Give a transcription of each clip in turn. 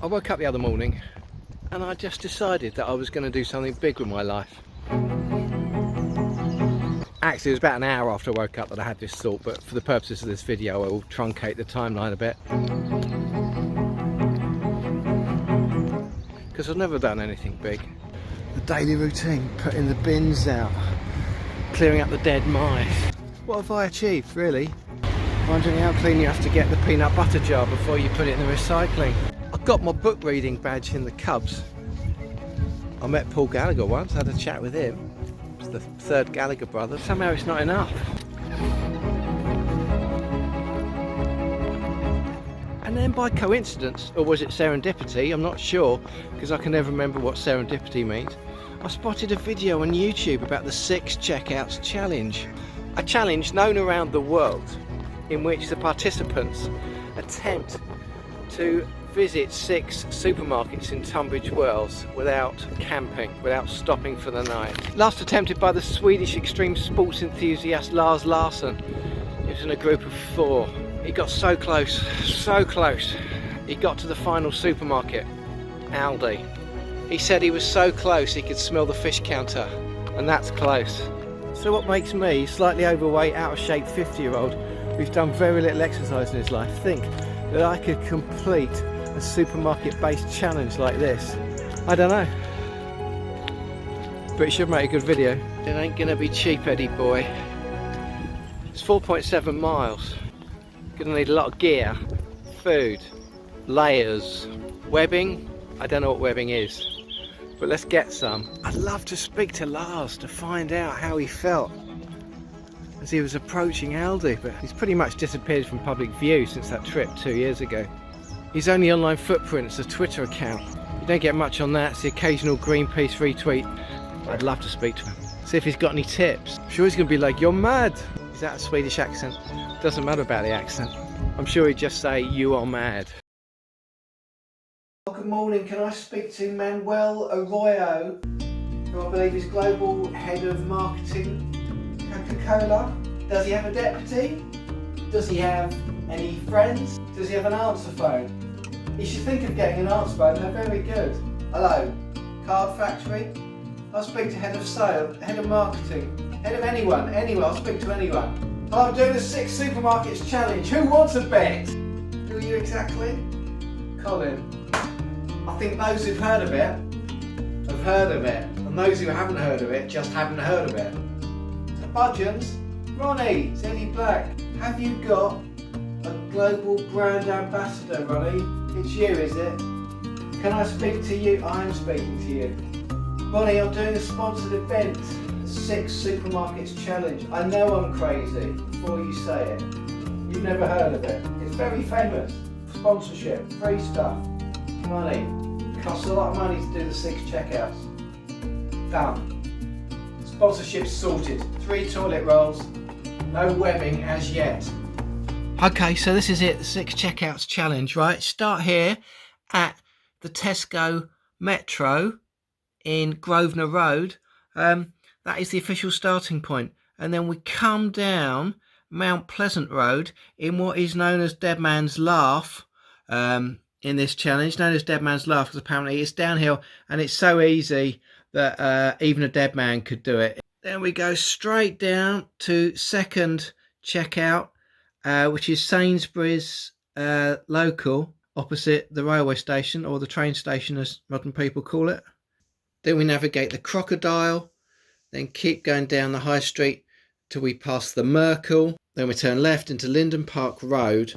I woke up the other morning and I just decided that I was going to do something big with my life. Actually, it was about an hour after I woke up that I had this thought, but for the purposes of this video I will truncate the timeline a bit, because I've never done anything big. The daily routine, putting the bins out, clearing up the dead mice. What have I achieved, really? Wondering how clean you have to get the peanut butter jar before you put it in the recycling. I got my book reading badge in the Cubs. I met Paul Gallagher once, had a chat with him. It was the third Gallagher brother. Somehow it's not enough. And then by coincidence, or was it serendipity, I'm not sure, because I can never remember what serendipity means, I spotted a video on YouTube about the 6 checkouts challenge. A challenge known around the world in which the participants attempt to visit 6 supermarkets in Tunbridge Wells without camping, without stopping for the night. Last attempted by the Swedish extreme sports enthusiast Lars Larsson. He was in a group of 4. He got so close, so close. He got to the final supermarket, Aldi. He said he was so close he could smell the fish counter, and that's close. So what makes me, slightly overweight, out of shape 50-year-old who's done very little exercise in his life, think that I could complete a supermarket-based challenge like this? I don't know. But it should make a good video. It ain't gonna be cheap, Eddie boy. It's 4.7 miles. Gonna need a lot of gear, food, layers, webbing. I don't know what webbing is, but let's get some. I'd love to speak to Lars to find out how he felt as he was approaching Aldi, but he's pretty much disappeared from public view since that trip 2 years ago. His only online footprint is a Twitter account. You don't get much on that. It's the occasional Greenpeace retweet. I'd love to speak to him, see if he's got any tips. I'm sure he's going to be like, "You're mad." Is that a Swedish accent? Doesn't matter about the accent. I'm sure he'd just say, "You are mad." Well, good morning. Can I speak to Manuel Arroyo, who I believe is Global Head of Marketing, Coca-Cola? Does he have a deputy? Does he have any friends? Does he have an answer phone? You should think of getting an answer phone, they're very good. Hello, Card Factory? I'll speak to Head of Sales, Head of Marketing, Head of anyone, I'll speak to anyone. I'm doing the 6 supermarkets challenge, who wants a bet? Who are you exactly? Colin. I think those who've heard of it, have heard of it, and those who haven't heard of it, just haven't heard of it. So Budgeons, Ronnie, Eddie Black, have you got a global brand ambassador, Ronnie? It's you, is it? Can I speak to you? I am speaking to you. Ronnie, I'm doing a sponsored event, the 6 supermarkets challenge. I know I'm crazy before you say it. You've never heard of it. It's very famous. Sponsorship, free stuff, money. Costs a lot of money to do the 6 checkouts. Done. Sponsorship sorted. 3 toilet rolls. No webbing as yet. Okay, so this is it, the 6 checkouts challenge, right? Start here at the Tesco Metro in Grosvenor Road. That is the official starting point. And then we come down Mount Pleasant Road in what is known as Dead Man's Laugh in this challenge, known as Dead Man's Laugh because apparently it's downhill and it's so easy that even a dead man could do it. Then we go straight down to second checkout, which is Sainsbury's local, opposite the railway station, or the train station as modern people call it. Then we navigate the Crocodile, then keep going down the high street till we pass the Merkel. Then we turn left into Linden Park Road.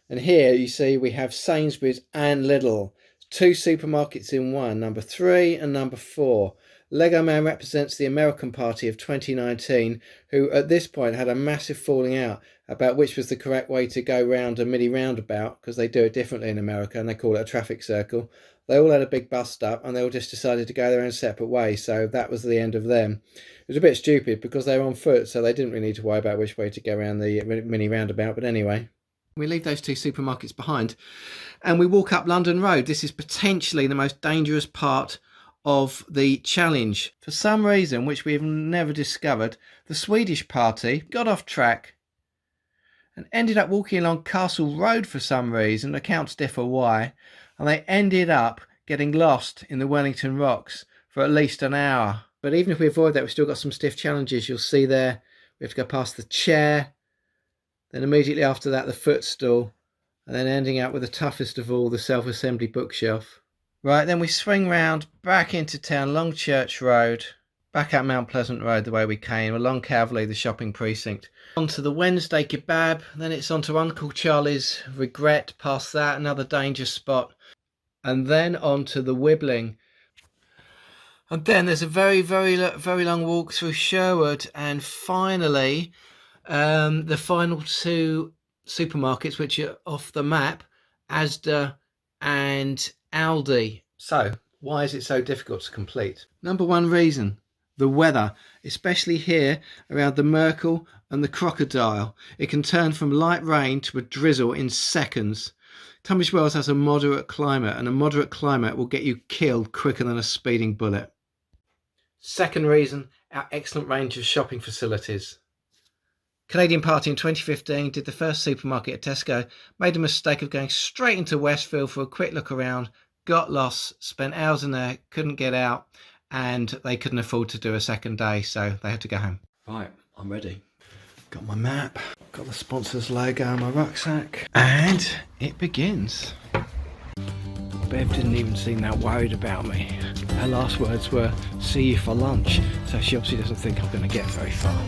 And here you see we have Sainsbury's and Lidl, 2 supermarkets in one, number 3 and number 4. Lego Man represents the American Party of 2019, who at this point had a massive falling out about which was the correct way to go round a mini roundabout, because they do it differently in America and they call it a traffic circle. They all had a big bust up and they all just decided to go their own separate way, so that was the end of them. It was a bit stupid because they were on foot, so they didn't really need to worry about which way to go around the mini roundabout, but anyway. We leave those 2 supermarkets behind and we walk up London Road. This is potentially the most dangerous part of the challenge. For some reason, which we have never discovered, the Swedish party got off track and ended up walking along Castle Road for some reason. Accounts differ why. And they ended up getting lost in the Wellington Rocks for at least an hour. But even if we avoid that, we've still got some stiff challenges. You'll see there, we have to go past the chair, then immediately after that, the footstool, and then ending up with the toughest of all, the self-assembly bookshelf. Right, then we swing round back into town, along Church Road, back up Mount Pleasant Road the way we came, along Calverley, the shopping precinct, onto the Wednesday kebab, then it's onto Uncle Charlie's Regret, past that, another danger spot, and then onto the Wibbling. And then there's a very long walk through Sherwood, and finally the final two supermarkets which are off the map, Asda and Aldi. So why is it so difficult to complete? Number one reason, the weather, especially here around the Merkel and the Crocodile. It can turn from light rain to a drizzle in seconds. Tunbridge Wells has a moderate climate, and a moderate climate will get you killed quicker than a speeding bullet. Second reason, our excellent range of shopping facilities. Canadian Party in 2015 did the first supermarket at Tesco, made a mistake of going straight into Westfield for a quick look around, got lost, spent hours in there, couldn't get out, and they couldn't afford to do a second day, so they had to go home. Right, I'm ready. Got my map, got the sponsor's logo on my rucksack, and it begins. Bev didn't even seem that worried about me. Her last words were, "See you for lunch," so she obviously doesn't think I'm going to get very far.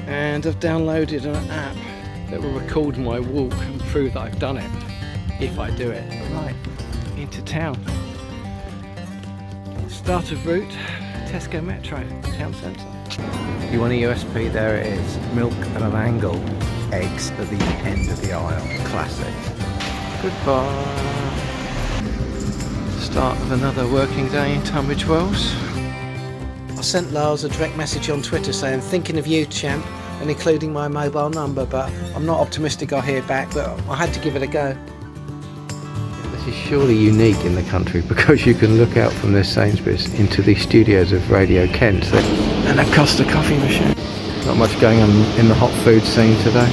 And I've downloaded an app that will record my walk and prove that I've done it, if I do it. Right, into town. Start of route, Tesco Metro, town centre. You want a USP? There it is. Milk at an angle, eggs at the end of the aisle. Classic. Goodbye. Start of another working day in Tunbridge Wells. I sent Lars a direct message on Twitter saying, thinking of you, champ, and including my mobile number, but I'm not optimistic I'll hear back, but I had to give it a go. This is surely unique in the country because you can look out from this Sainsbury's into the studios of Radio Kent and a Costa coffee machine. Not much going on in the hot food scene today.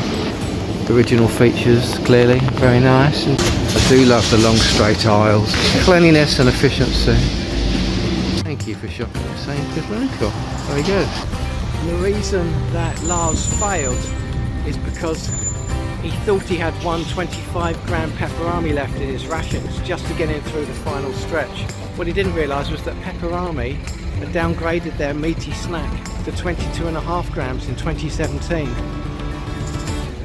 Original features, clearly, very nice. And I do love the long straight aisles, cleanliness and efficiency. Thank you for shopping at Sainsbury's Local. Very good. And the reason that Lars failed is because he thought he had one 25-gram pepperami left in his rations just to get him through the final stretch. What he didn't realise was that Pepperami had downgraded their meaty snack to 22.5 grams in 2017.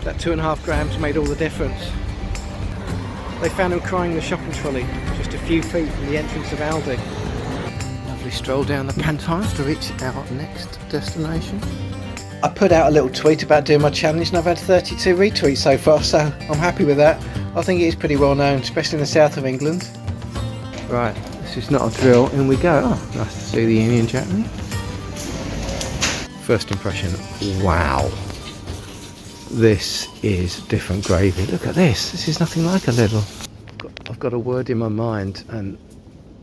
That 2.5 grams made all the difference. They found him crying in the shopping trolley, just a few feet from the entrance of Aldi. Lovely stroll down the Pantiles to reach our next destination. I put out a little tweet about doing my challenge and I've had 32 retweets so far, so I'm happy with that. I think it is pretty well known, especially in the south of England. Right, this is not a drill, in we go. Oh, nice to see the Union Jack. First impression, wow. This is different gravy. Look at this. This is nothing like a Lidl. I've got a word in my mind, and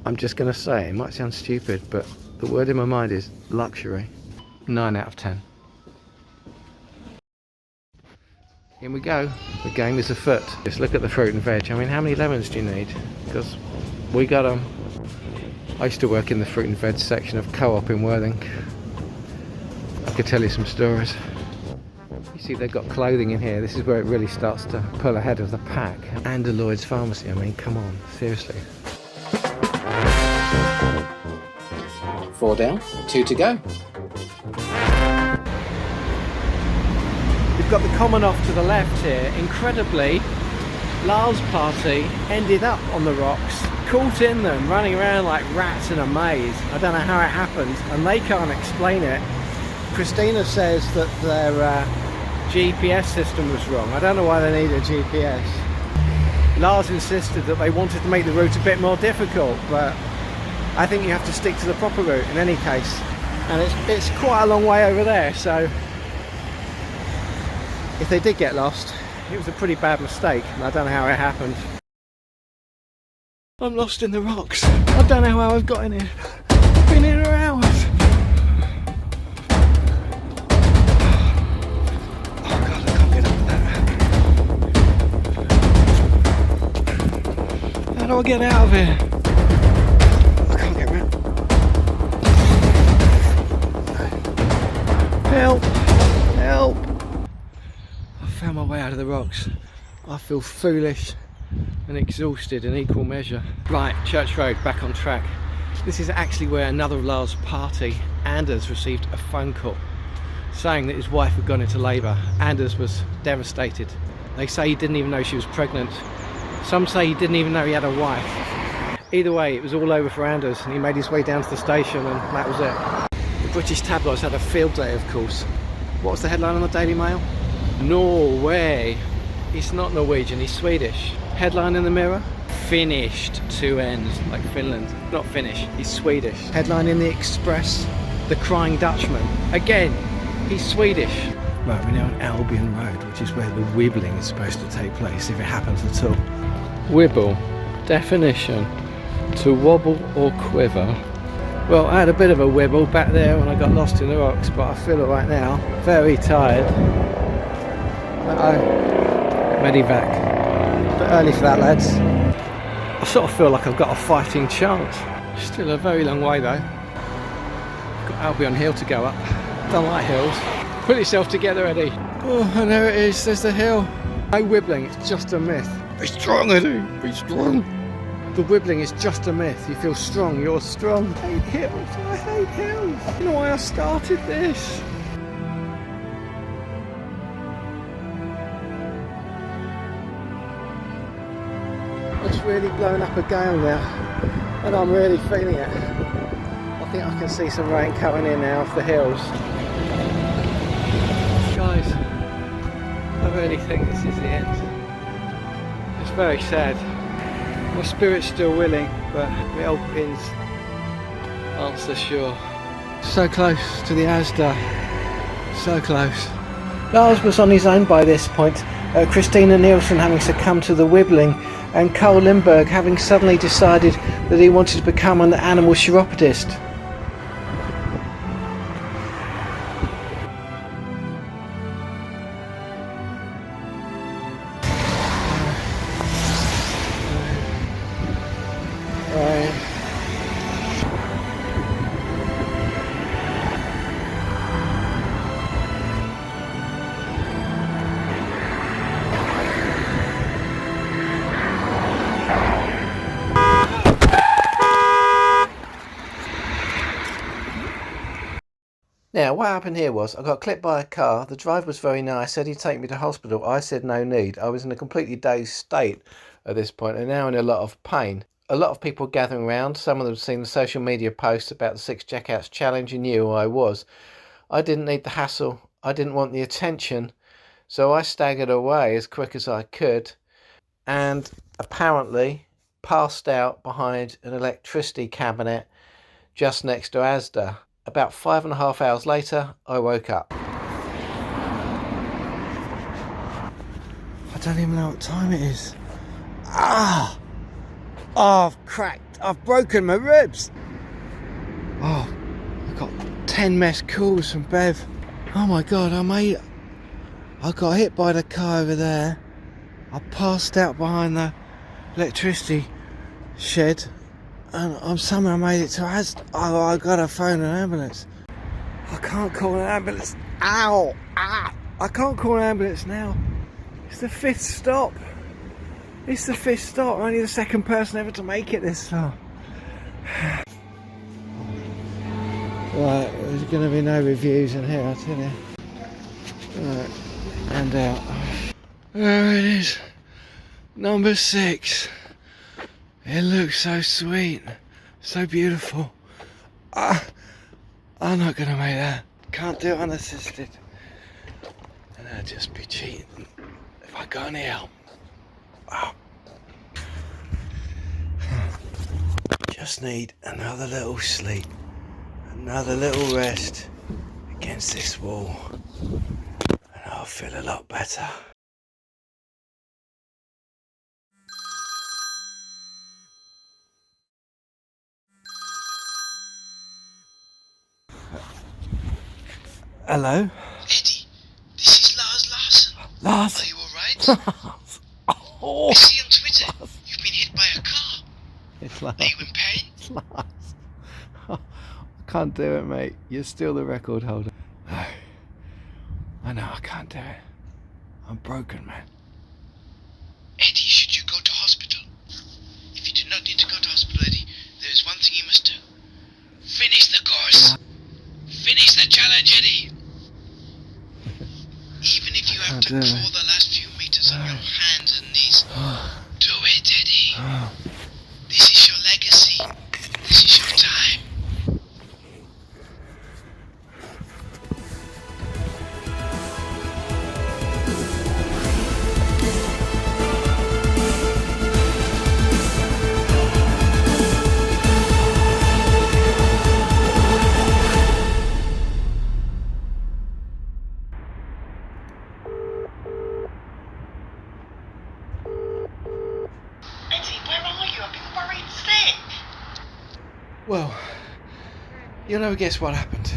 I'm just going to say it might sound stupid, but the word in my mind is luxury. 9 out of 10. In we go. The game is afoot. Just look at the fruit and veg. I mean, how many lemons do you need? Because we got them. I used to work in the fruit and veg section of Co-op in Worthing. I could tell you some stories. You see they've got clothing in here. This is where it really starts to pull ahead of the pack. And a Lloyd's Pharmacy. I mean, come on, seriously. 4 down, 2 to go. We've got the common off to the left here. Incredibly, Lars' party ended up on the rocks, caught in them, running around like rats in a maze. I don't know how it happened, and they can't explain it. Christina says that their GPS system was wrong. I don't know why they need a GPS. Lars insisted that they wanted to make the route a bit more difficult, but I think you have to stick to the proper route in any case. And it's quite a long way over there, so if they did get lost, it was a pretty bad mistake, and I don't know how it happened. I'm lost in the rocks. I don't know how I've got in here. I've been here for hours. Oh God, I can't get up that. do I get out of here? I can't get around. Help! Help! I found my way out of the rocks. I feel foolish and exhausted in equal measure. Right, Church Road, back on track. This is actually where another of Lars' party, Anders, received a phone call saying that his wife had gone into labour. Anders was devastated. They say he didn't even know she was pregnant. Some say he didn't even know he had a wife. Either way, it was all over for Anders, and he made his way down to the station, and that was it. The British tabloids had a field day, of course. What was the headline on the Daily Mail? Norway. He's not Norwegian, he's Swedish. Headline in the Mirror? Finished, 2 N's, like Finland. Not Finnish, he's Swedish. Headline in the Express? The Crying Dutchman. Again, he's Swedish. Right, we're now on Albion Road, which is where the wibbling is supposed to take place, if it happens at all. Wibble. Definition. To wobble or quiver. Well, I had a bit of a wibble back there when I got lost in the rocks, but I feel it right now. Very tired. Medivac. A bit early for that, lads. I sort of feel like I've got a fighting chance. Still a very long way though. Got Albion Hill to go up. Don't like hills. Put yourself together, Eddie. Oh, and there it is. There's the hill. No wibbling, it's just a myth. Be strong, Eddie. Be strong. The wibbling is just a myth. You feel strong, you're strong. I hate hills. I hate hills. You know why I started this? It's really blown up a gale now, and I'm really feeling it. I think I can see some rain coming in now off the hills. Guys, I really think this is the end. It's very sad. My spirit's still willing, but the old pins aren't so sure. So close to the Asda. So close. Lars was on his own by this point. Christina Nielsen having succumbed to the wibbling, and Carl Lindberg having suddenly decided that he wanted to become an animal chiropodist. Now, what happened here was I got clipped by a car. The driver was very nice, said he'd take me to hospital. I said no need. I was in a completely dazed state at this point and now in a lot of pain. A lot of people gathering around. Some of them seen the social media posts about the 6 checkouts challenge and knew who I was. I didn't need the hassle. I didn't want the attention. So I staggered away as quick as I could and apparently passed out behind an electricity cabinet just next to Asda. About 5.5 hours later, I woke up. I don't even know what time it is. Ah! Oh, I've cracked. I've broken my ribs. Oh, I got 10 missed calls from Bev. Oh my God, I got hit by the car over there. I passed out behind the electricity shed. And I'm somehow made it to Asda. Oh, I gotta phone an ambulance. I can't call an ambulance. Ow! Ah! I can't call an ambulance now. It's the 5th stop. It's the 5th stop. I'm only the 2nd person ever to make it this far. Right, there's gonna be no reviews in here, I tell you. Right, and out. There it is. Number 6. It looks so sweet, so beautiful. I'm not gonna make that. Can't do it unassisted. And I'd just be cheating if I got any help. Oh. Just need another little sleep, another little rest against this wall, and I'll feel a lot better. Hello? Eddie, this is Lars Larsen. Lars? Are you alright? Oh. I see on Twitter you've been hit by a car. It's Lars. Are you in pain? It's Lars. I can't do it, mate. You're still the record holder. No. I know I can't do it. I'm broken, man. Eddie, should you go to hospital? If you do not need to go to hospital, Eddie, there is one thing you must do. Finish the course. Finish the challenge, Eddie. Even if you have to crawl the last few meters on your hands and knees, do it, Eddie. This is your legacy. This is your time. Eddie, where are you? I've been worried sick. Well, you'll never guess what happened.